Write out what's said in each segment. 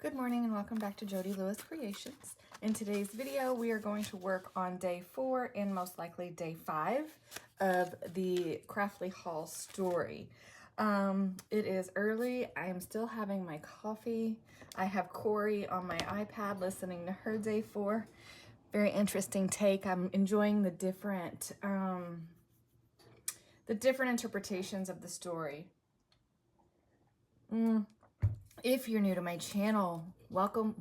Good morning and welcome back to Jody Lewis Creations. In today's video, we are going to work on day 4 and most likely day 5 of the Crafty haul story. It is early. I am still having my coffee. I have Corey on my iPad listening to her day 4. Very interesting take. I'm enjoying the different interpretations of the story. If you're new to my channel, welcome.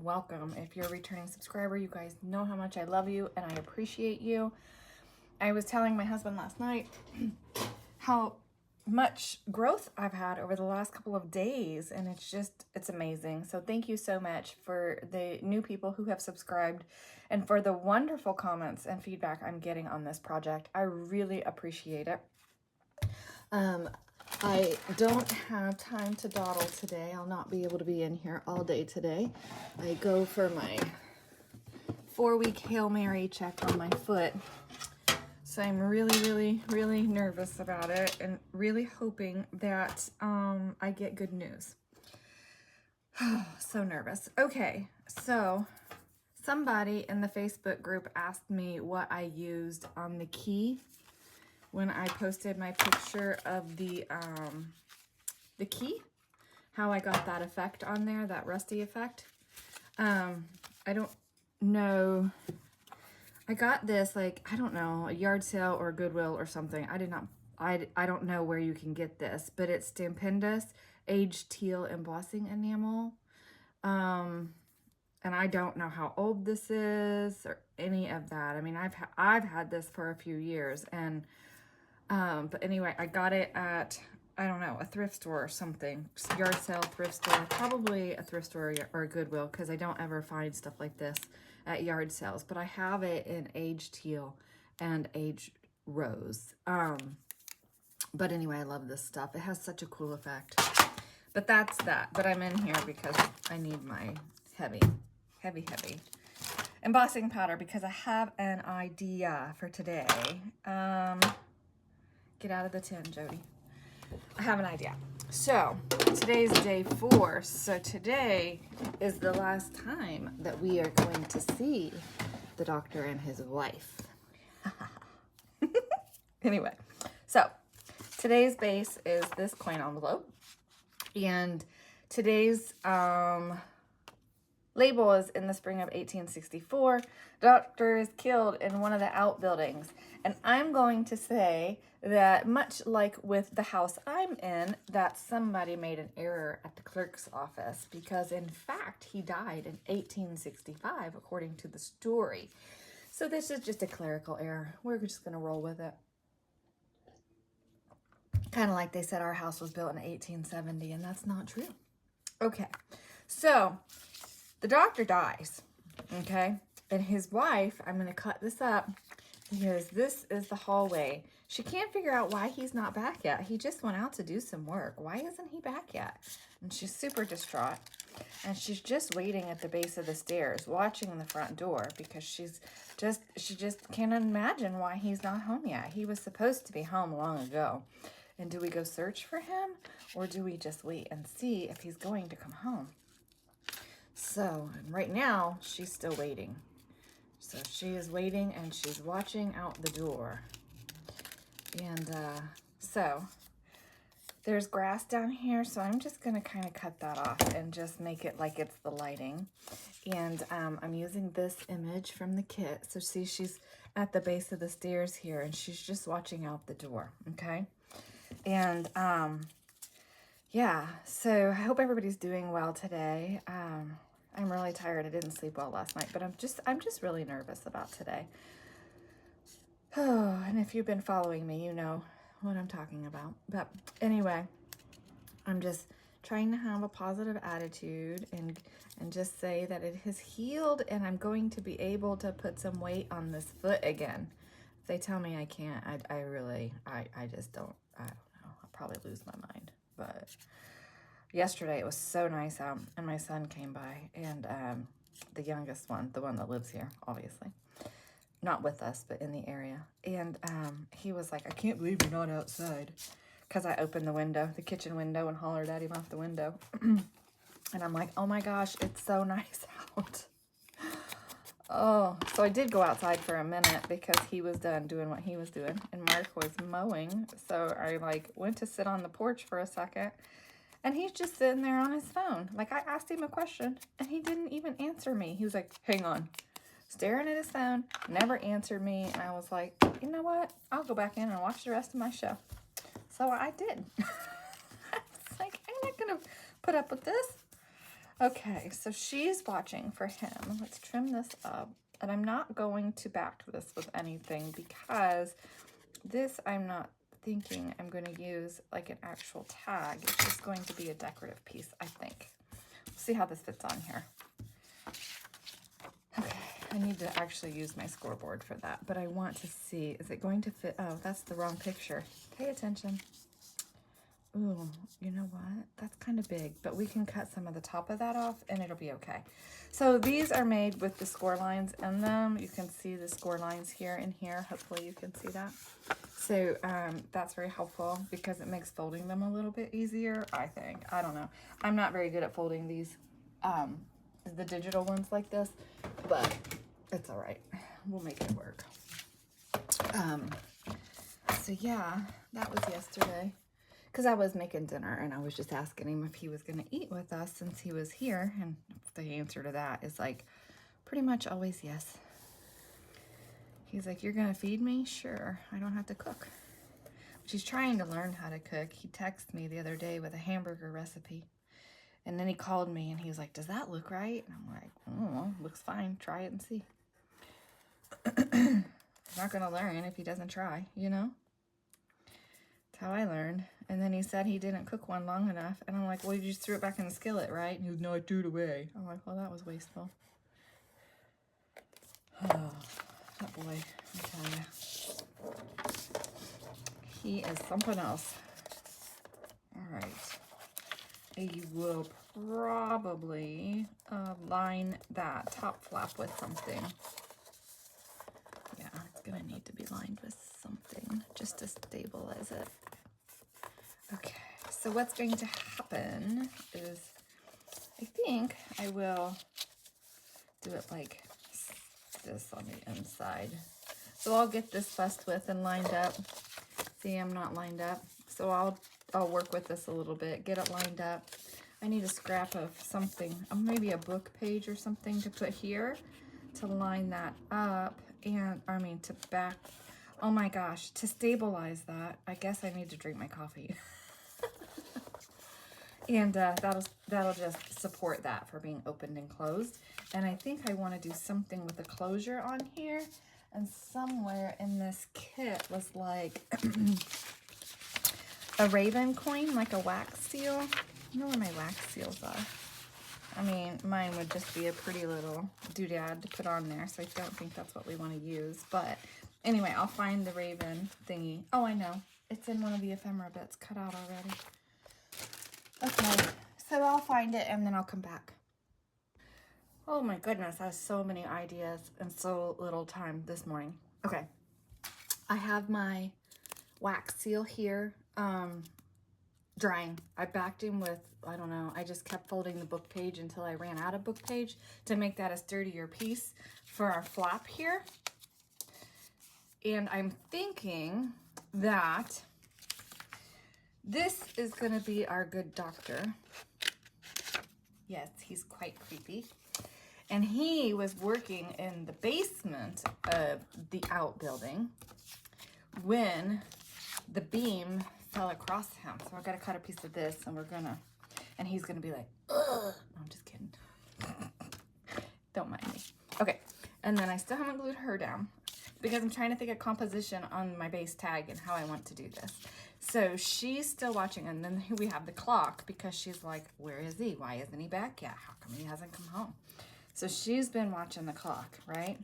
If you're a returning subscriber, you guys know how much I love you and I appreciate you. I was telling my husband last night how much growth I've had over the last couple of days, and it's amazing. So thank you so much for the new people who have subscribed and for the wonderful comments and feedback I'm getting on this project. I really appreciate it. I don't have time to dawdle today. I'll not be able to be in here all day today. I go for my 4-week Hail Mary check on my foot. So I'm really nervous about it and really hoping that I get good news. So nervous. Okay, so somebody in the Facebook group asked me what I used on the key when I posted my picture of the key, how I got that effect on there, that rusty effect. I don't know. I got this, like, I don't know, a yard sale or Goodwill or something. I don't know where you can get this, but it's Stampendous Aged Teal Embossing Enamel. And I don't know how old this is or any of that. I mean, I've had this for a few years, and but anyway, I got it at, I don't know, a thrift store or something. Yard sale, thrift store, probably a thrift store or a Goodwill, because I don't ever find stuff like this at yard sales. But I have it in aged teal and aged rose. But anyway, I love this stuff. It has such a cool effect. But that's that. But I'm in here because I need my heavy embossing powder, because I have an idea for today. Get out of the tin, Jody. I have an idea. So today's day 4. So today is the last time that we are going to see the doctor and his wife. Anyway, so today's base is this coin envelope. And today's label is in the spring of 1864. Doctor is killed in one of the outbuildings. And I'm going to say that much like with the house I'm in, that somebody made an error at the clerk's office, because in fact he died in 1865 according to the story. So this is just a clerical error. We're just going to roll with it. Kind of like they said our house was built in 1870, and that's not true. Okay, so the doctor dies, okay? And his wife, I'm going to cut this up because this is the hallway. She can't figure out why he's not back yet. He just went out to do some work. Why isn't he back yet? And she's super distraught. And she's just waiting at the base of the stairs, watching the front door, because she just can't imagine why he's not home yet. He was supposed to be home long ago. And do we go search for him, or do we just wait and see if he's going to come home? So right now, she's still waiting. So she is waiting and she's watching out the door. And so there's grass down here. So I'm just going to kind of cut that off and just make it like it's the lighting. And I'm using this image from the kit. So see, she's at the base of the stairs here and she's just watching out the door. Okay. And yeah, so I hope everybody's doing well today. I'm really tired. I didn't sleep well last night, but I'm just really nervous about today. Oh, and if you've been following me, you know what I'm talking about. But anyway, I'm just trying to have a positive attitude and just say that it has healed, and I'm going to be able to put some weight on this foot again. If they tell me I can't, I just don't, I don't know. I'll probably lose my mind. But yesterday it was so nice out, and my son came by, and the youngest one, the one that lives here, obviously, not with us, but in the area. And he was like, I can't believe you're not outside, because I opened the window, the kitchen window, and hollered at him off the window. And I'm like, oh my gosh, it's so nice out. Oh, so I did go outside for a minute because he was done doing what he was doing and Mark was mowing. So I like went to sit on the porch for a second and he's just sitting there on his phone. Like I asked him a question and he didn't even answer me. He was like, hang on, staring at his phone, never answered me. And I was like, you know what? I'll go back in and watch the rest of my show. So I did. It's like, I'm not going to put up with this. Okay, so she's watching for him. Let's trim this up. And I'm not going to back this with anything because this I'm not thinking I'm going to use like an actual tag. It's just going to be a decorative piece, I think. We'll see how this fits on here. Okay, I need to actually use my scoreboard for that, but I want to see, is it going to fit? Oh, that's the wrong picture. Pay attention. Ooh, you know what? That's kind of big, but we can cut some of the top of that off and it'll be okay. So these are made with the score lines in them. You can see the score lines here and here. Hopefully you can see that. So that's very helpful because it makes folding them a little bit easier, I think. I don't know. I'm not very good at folding these, the digital ones like this, but it's all right. We'll make it work. So yeah, that was yesterday. Because I was making dinner and I was just asking him if he was going to eat with us since he was here. And the answer to that is like pretty much always yes. He's like, you're going to feed me? Sure. I don't have to cook. She's trying to learn how to cook. He texted me the other day with a hamburger recipe. And then he called me and he was like, does that look right? And I'm like, oh, looks fine. Try it and see. He's not going to learn if he doesn't try, you know? That's how I learned. And then he said he didn't cook one long enough. And I'm like, well, you just threw it back in the skillet, right? And he was, no, I threw it away. I'm like, well, that was wasteful. Oh, that boy, I tell you. He is something else. All right. You will probably line that top flap with something. Yeah, it's going to need to be lined with something just to stabilize it. Okay, so what's going to happen is I think I will do it like this on the inside. So I'll get this fussed with and lined up. See, I'm not lined up. So I'll work with this a little bit, get it lined up. I need a scrap of something, maybe a book page or something to put here to line that up and, I mean, to back, oh my gosh, to stabilize that, I guess I need to drink my coffee. And that'll just support that for being opened and closed. And I think I want to do something with a closure on here. And somewhere in this kit was like a raven coin, like a wax seal. I know where my wax seals are. I mean, mine would just be a pretty little doodad to put on there. So I don't think that's what we want to use. But anyway, I'll find the raven thingy. Oh, I know. It's in one of the ephemera bits cut out already. Okay, so I'll find it and then I'll come back. Oh my goodness, I have so many ideas and so little time this morning. Okay, I have my wax seal here drying. I backed him with, I don't know, I just kept folding the book page until I ran out of book page to make that a sturdier piece for our flap here. And I'm thinking that this is going to be our good doctor. Yes, he's quite creepy. And he was working in the basement of the outbuilding when the beam fell across him. So I've got to cut a piece of this and and he's going to be like, ugh. No, I'm just kidding. Don't mind me. Okay. And then I still haven't glued her down because I'm trying to think of composition on my base tag and how I want to do this. So she's still watching, and then here we have the clock because she's like, where is he? Why isn't he back yet? How come he hasn't come home? So she's been watching the clock, right?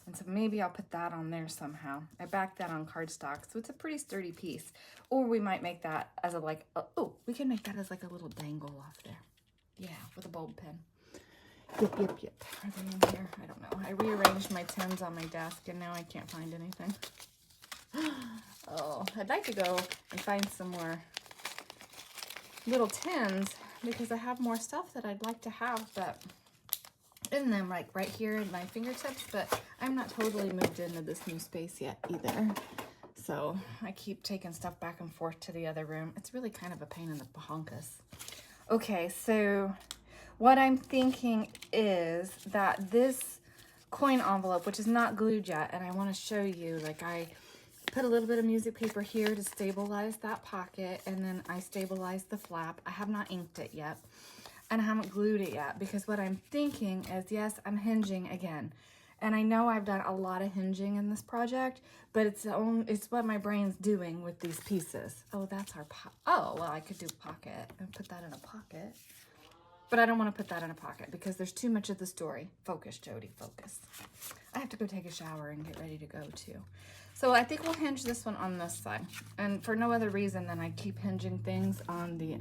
And so maybe I'll put that on there somehow. I backed that on cardstock, so it's a pretty sturdy piece. Or we might make that as a we can make that as like a little dangle off there. Yeah, with a bulb pin. Yep. Are they in here? I don't know. I rearranged my tins on my desk, and now I can't find anything. Oh, I'd like to go and find some more little tins because I have more stuff that I'd like to have, but in them, like right here in my fingertips, but I'm not totally moved into this new space yet either. So I keep taking stuff back and forth to the other room. It's really kind of a pain in the bahonkus. Okay, so what I'm thinking is that this coin envelope, which is not glued yet, and I want to show you, like I put a little bit of music paper here to stabilize that pocket, and then I stabilized the flap. I have not inked it yet, and I haven't glued it yet, because what I'm thinking is, yes, I'm hinging again. And I know I've done a lot of hinging in this project, but it's what my brain's doing with these pieces. Oh, that's our oh, well, I could do pocket and put that in a pocket. But I don't want to put that in a pocket because there's too much of the story. Focus, Jody, focus. I have to go take a shower and get ready to go too. So I think we'll hinge this one on this side. And for no other reason than I keep hinging things on the,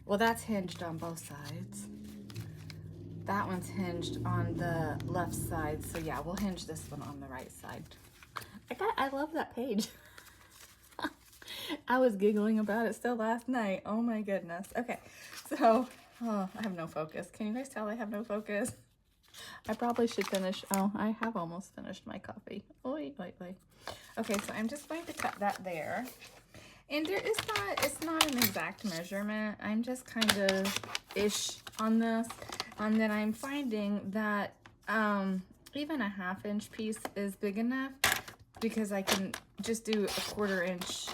well, that's hinged on both sides. That one's hinged on the left side. So yeah, we'll hinge this one on the right side. I love that page. I was giggling about it still last night. Oh my goodness. Okay, so, oh, I have no focus. Can you guys tell I have no focus? I probably should finish. Oh, I have almost finished my coffee. Oy, oy, oy. Okay, so I'm just going to cut that there. And it's not an exact measurement. I'm just kind of ish on this. And then I'm finding that even a 1/2 inch piece is big enough because I can just do a 1/4 inch.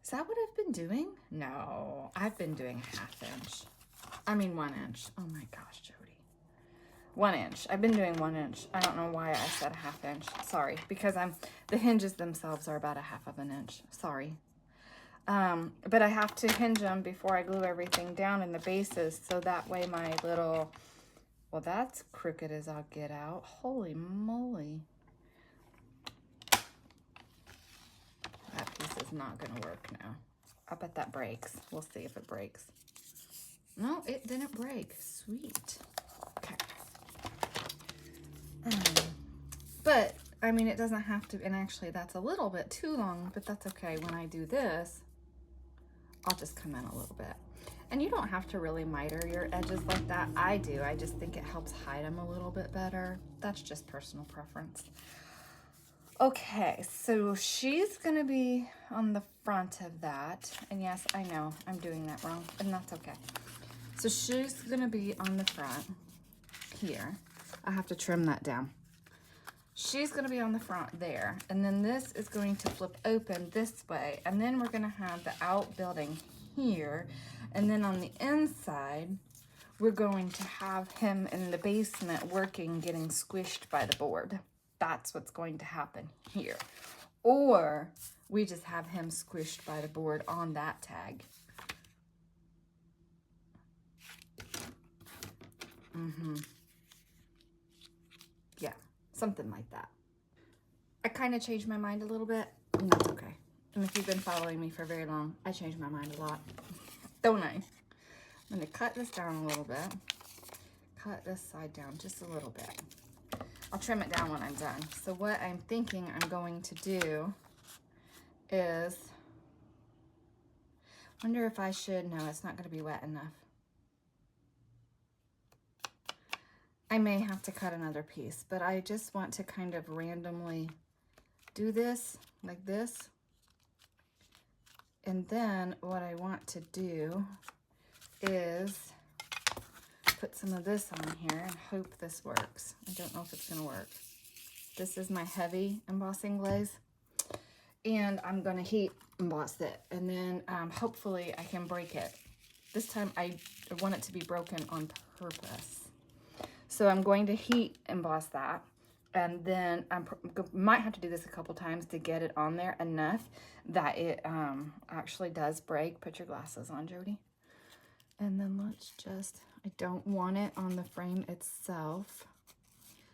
Is that what I've been doing? No, I've been doing a 1/2 inch. I mean 1 inch. Oh my gosh, Jody. 1 inch. I've been doing 1 inch. I don't know why I said a 1/2 inch. Sorry, because the hinges themselves are about a 1/2 inch. Sorry. But I have to hinge them before I glue everything down in the bases, so that way my little, well, that's crooked as I'll get out. Holy moly. That piece is not going to work now. I bet that breaks. We'll see if it breaks. No, it didn't break. Sweet. Okay. But, I mean, it doesn't have to, and actually that's a little bit too long, but that's okay. When I do this, I'll just come in a little bit. And you don't have to really miter your edges like that. I do. I just think it helps hide them a little bit better. That's just personal preference. Okay, so she's going to be on the front of that. And yes, I know I'm doing that wrong, and that's okay. So she's going to be on the front here. I have to trim that down. She's going to be on the front there, and then this is going to flip open this way, and then we're going to have the outbuilding here, and then on the inside we're going to have him in the basement working, getting squished by the board. That's what's going to happen here. Or we just have him squished by the board on that tag. Yeah, something like that. I kind of changed my mind a little bit, and that's okay. And if you've been following me for very long, I change my mind a lot, don't I? I'm going to cut this down a little bit. Cut this side down just a little bit. I'll trim it down when I'm done. So what I'm thinking I'm going to do is, wonder if I should, no, it's not going to be wet enough. I may have to cut another piece, but I just want to kind of randomly do this like this. And then what I want to do is put some of this on here and hope this works. I don't know if it's going to work. This is my heavy embossing glaze, and I'm going to heat emboss it, and then hopefully I can break it. This time I want it to be broken on purpose. So I'm going to heat emboss that, and then I might have to do this a couple times to get it on there enough that it actually does break. Put your glasses on, Jody. And then let's just, I don't want it on the frame itself,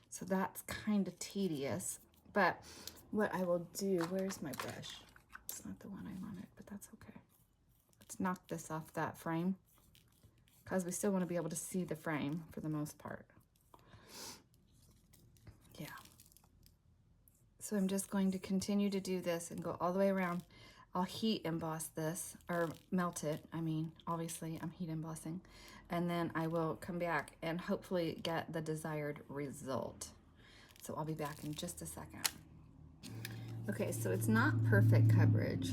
so that's kind of tedious. But what I will do, where's my brush? It's not the one I wanted, but that's okay. Let's knock this off that frame, because we still want to be able to see the frame for the most part. Yeah. So I'm just going to continue to do this and go all the way around. I'll heat emboss this, or melt it. I mean, obviously I'm heat embossing. And then I will come back and hopefully get the desired result. So I'll be back in just a second. Okay, so it's not perfect coverage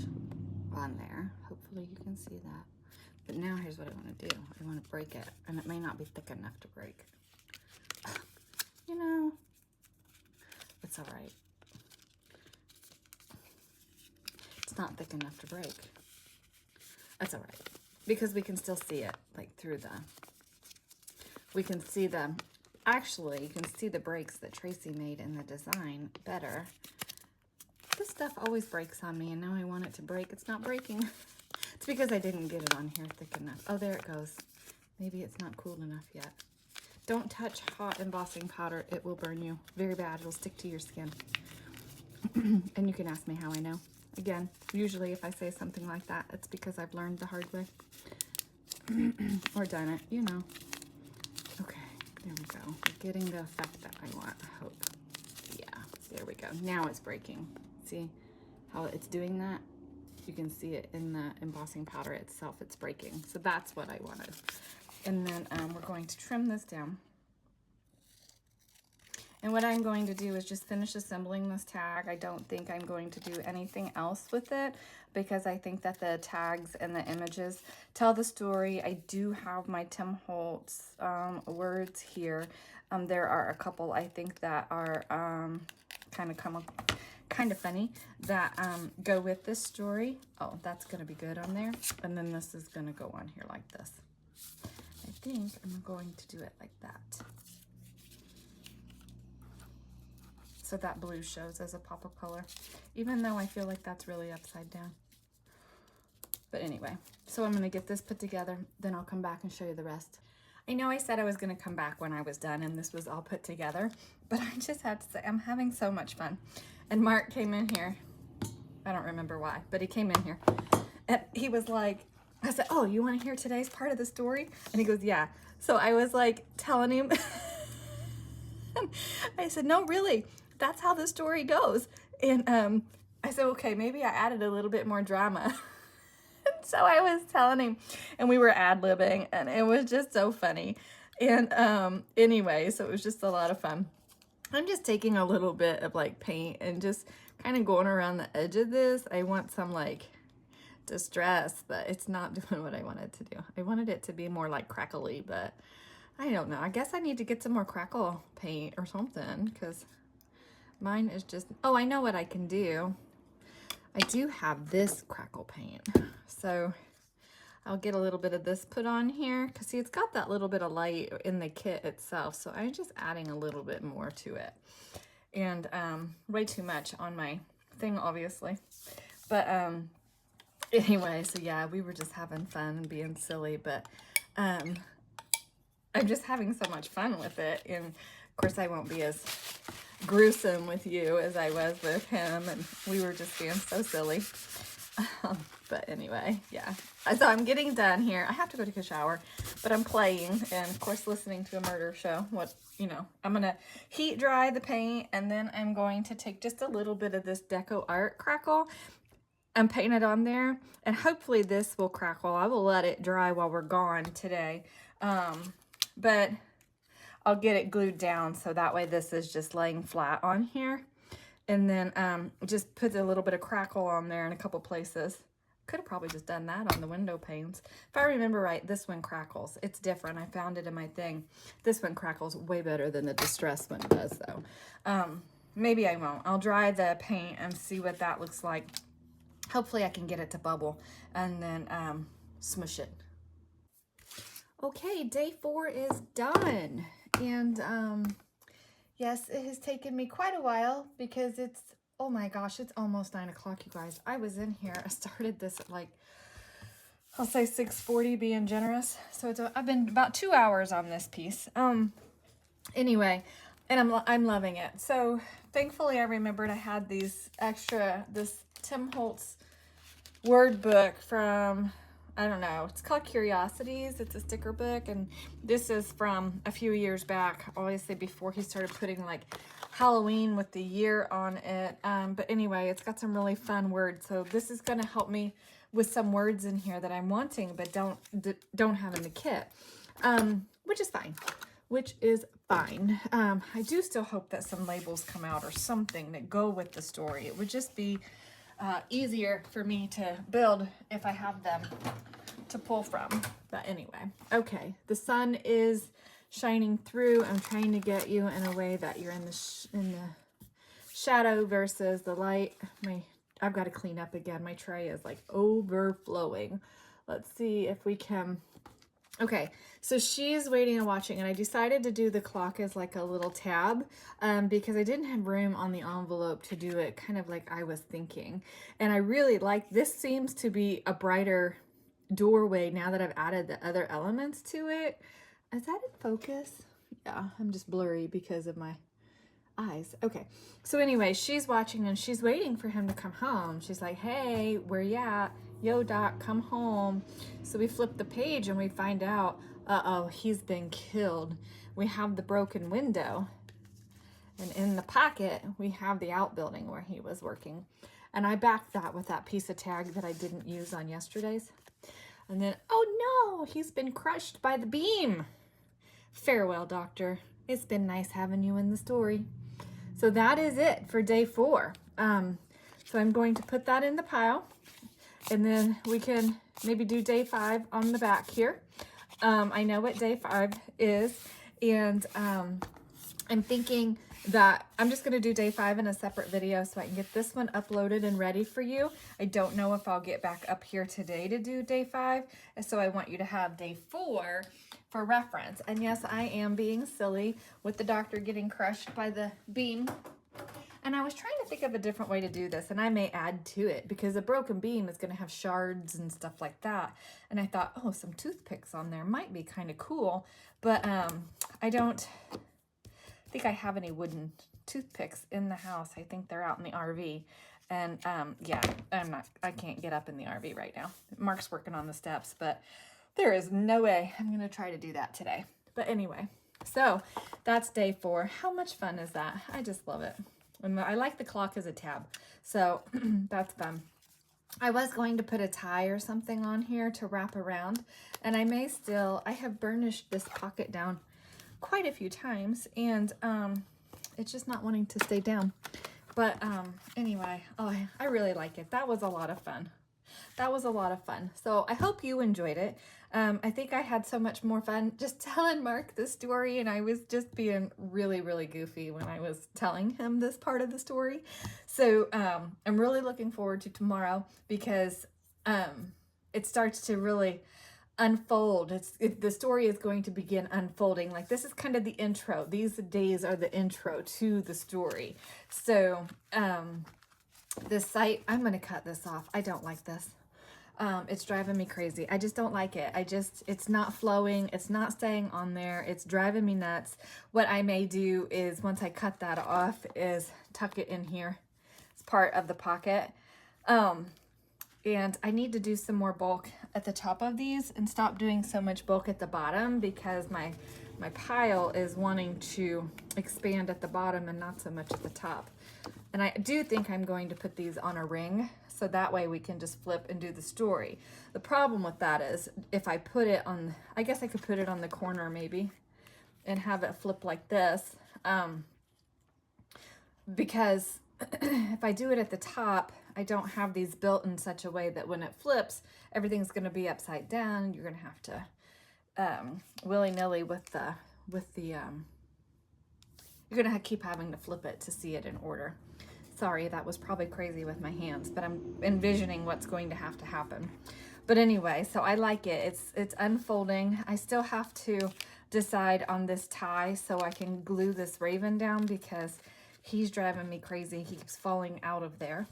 on there. Hopefully you can see that. But now here's what I want to do. I want to break it, and it may not be thick enough to break. You know, it's all right. It's not thick enough to break. That's all right, because we can still see it, like through the, we can see the, actually, you can see the breaks that Tracy made in the design better. This stuff always breaks on me, and now I want it to break. It's not breaking. It's because I didn't get it on here thick enough. Oh, there it goes. Maybe it's not cool enough yet. Don't touch hot embossing powder. It will burn you very bad. It'll stick to your skin. And you can ask me how I know. Again, usually if I say something like that, it's because I've learned the hard way. Or done it, you know. Okay, there we go. We're getting the effect that I want, I hope. Yeah, there we go. Now it's breaking. See how it's doing that? You can see it in the embossing powder itself. It's breaking. So that's what I wanted. And then we're going to trim this down. And what I'm going to do is just finish assembling this tag. I don't think I'm going to do anything else with it because I think that the tags and the images tell the story. I do have my Tim Holtz words here. There are a couple I think that are kind of funny that go with this story. Oh, that's going to be good on there. And then this is going to go on here like this. I think I'm going to do it like that. So that blue shows as a pop of color, even though I feel like that's really upside down. But anyway, so I'm gonna get this put together, then I'll come back and show you the rest. I know I said I was gonna come back when I was done and this was all put together, but I just had to say, I'm having so much fun. And Mark came in here. I don't remember why, but he came in here. And he was like, I said, oh, you wanna hear today's part of the story? And he goes, yeah. So I was like telling him, I said, no, really. That's how the story goes. And I said, okay, maybe I added a little bit more drama. So I was telling him, and we were ad-libbing, and it was just so funny. And anyway, so it was just a lot of fun. I'm just taking a little bit of like paint and just kind of going around the edge of this. I want some like distress, but it's not doing what I wanted to do. I wanted it to be more like crackly, but I don't know. I guess I need to get some more crackle paint or something, because mine is just, oh, I know what I can do. I do have this crackle paint. So I'll get a little bit of this put on here, because see, it's got that little bit of light in the kit itself. So I'm just adding a little bit more to it. And way too much on my thing, obviously. But anyway, so yeah, we were just having fun and being silly, but I'm just having so much fun with it. And of course I won't be as gruesome with you as I was with him, and we were just being so silly. But anyway, yeah. So I'm getting done here. I have to go take a shower, but I'm playing and of course listening to a murder show. What, you know, I'm gonna heat dry the paint, and then I'm going to take just a little bit of this Deco Art crackle and paint it on there, and hopefully this will crackle. I will let it dry while we're gone today, but I'll get it glued down so that way this is just laying flat on here. And then just put a little bit of crackle on there in a couple places. Could have probably just done that on the window panes. If I remember right, this one crackles. It's different. I found it in my thing. This one crackles way better than the Distress one does, though. Maybe I won't. I'll dry the paint and see what that looks like. Hopefully I can get it to bubble and then smush it. Okay, day 4 is done. And yes, it has taken me quite a while because it's, oh my gosh, it's almost 9 o'clock, you guys. I was in here. I started this at like, I'll say 6:40, being generous. So I've been about 2 hours on this piece. Anyway, and I'm loving it. So thankfully I remembered I had this Tim Holtz word book from, I don't know, it's called Curiosities. It's a sticker book, and this is from a few years back, obviously before he started putting like Halloween with the year on it. But anyway, it's got some really fun words. So this is going to help me with some words in here that I'm wanting, but don't have in the kit, which is fine. I do still hope that some labels come out or something that go with the story. It would just be easier for me to build if I have them to pull from. But anyway, okay, the sun is shining through. I'm trying to get you in a way that you're in the shadow versus the light. I've got to clean up again. My tray is like overflowing. Let's see if we can. Okay, so she's waiting and watching, and I decided to do the clock as like a little tab because I didn't have room on the envelope to do it kind of like I was thinking. And I really like, this seems to be a brighter doorway now that I've added the other elements to it. Is that in focus? Yeah, I'm just blurry because of my eyes. Okay, so anyway, she's watching and she's waiting for him to come home. She's like, hey, where you at? Yo, Doc, come home. So we flip the page and we find out, uh-oh, he's been killed. We have the broken window. And in the pocket, we have the outbuilding where he was working. And I backed that with that piece of tag that I didn't use on yesterday's. And then, oh no, he's been crushed by the beam. Farewell, Doctor. It's been nice having you in the story. So that is it for day 4. So I'm going to put that in the pile. And then we can maybe do day 5 on the back here. I know what day 5 is. And I'm thinking that I'm just going to do day 5 in a separate video so I can get this one uploaded and ready for you. I don't know if I'll get back up here today to do day 5. So I want you to have day 4 for reference. And yes, I am being silly with the doctor getting crushed by the beam. And I was trying to think of a different way to do this, and I may add to it because a broken beam is going to have shards and stuff like that. And I thought, oh, some toothpicks on there might be kind of cool, but I don't think I have any wooden toothpicks in the house. I think they're out in the RV. And yeah, I can't get up in the RV right now. Mark's working on the steps, but there is no way I'm going to try to do that today. But anyway, so that's day 4. How much fun is that? I just love it. And I like the clock as a tab, so that's fun. I was going to put a tie or something on here to wrap around, and I have burnished this pocket down quite a few times, and it's just not wanting to stay down. But anyway, oh, I really like it. That was a lot of fun. So I hope you enjoyed it. I think I had so much more fun just telling Mark this story, and I was just being really, really goofy when I was telling him this part of the story. So I'm really looking forward to tomorrow because it starts to really unfold. The story is going to begin unfolding. Like, this is kind of the intro. These days are the intro to the story. So this site, I'm going to cut this off. I don't like this. It's driving me crazy. I just don't like it. It's not flowing. It's not staying on there. It's driving me nuts. What I may do is, once I cut that off, is tuck it in here. It's part of the pocket. And I need to do some more bulk at the top of these and stop doing so much bulk at the bottom because my pile is wanting to expand at the bottom and not so much at the top. And I do think I'm going to put these on a ring so that way we can just flip and do the story. The problem with that is if I put it on, I guess I could put it on the corner maybe and have it flip like this. Because if I do it at the top, I don't have these built in such a way that when it flips, everything's going to be upside down. You're going to have to willy-nilly with the you're going to keep having to flip it to see it in order. Sorry, that was probably crazy with my hands, but I'm envisioning what's going to have to happen. But anyway, so I like it. It's unfolding. I still have to decide on this tie so I can glue this raven down because he's driving me crazy. He keeps falling out of there.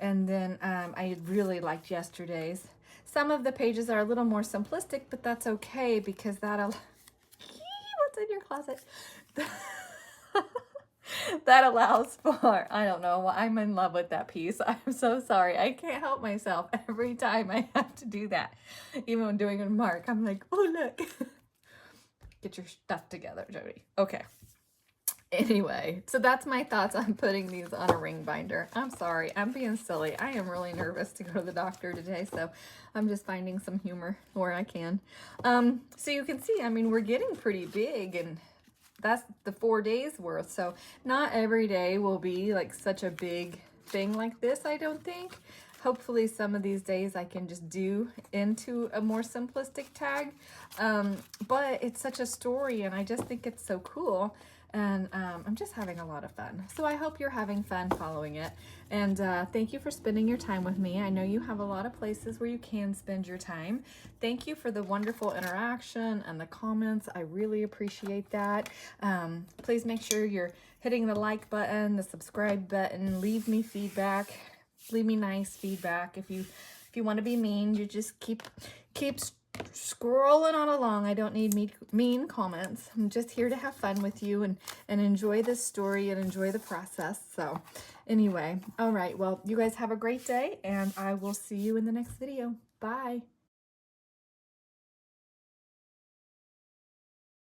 And then I really liked yesterday's. Some of the pages are a little more simplistic, but that's okay because that'll... What's in your closet? That allows for, I don't know, I'm in love with that piece. I'm so sorry. I can't help myself every time I have to do that. Even when doing it with Mark, I'm like, oh, look. Get your stuff together, Jody. Okay. Anyway, so that's my thoughts on putting these on a ring binder. I'm sorry, I'm being silly. I am really nervous to go to the doctor today, so I'm just finding some humor where I can. So you can see, I mean, we're getting pretty big, and that's the 4 days worth. So not every day will be like such a big thing like this, I don't think. Hopefully some of these days I can just do into a more simplistic tag. But it's such a story, and I just think it's so cool. And I'm just having a lot of fun. So I hope you're having fun following it. And thank you for spending your time with me. I know you have a lot of places where you can spend your time. Thank you for the wonderful interaction and the comments. I really appreciate that. Please make sure you're hitting the like button, the subscribe button, leave me feedback. Leave me nice feedback. If you want to be mean, you just keep scrolling on along. I don't need mean comments. I'm just here to have fun with you and enjoy this story and enjoy the process. So anyway, all right, well, you guys have a great day, and I will see you in the next video. Bye.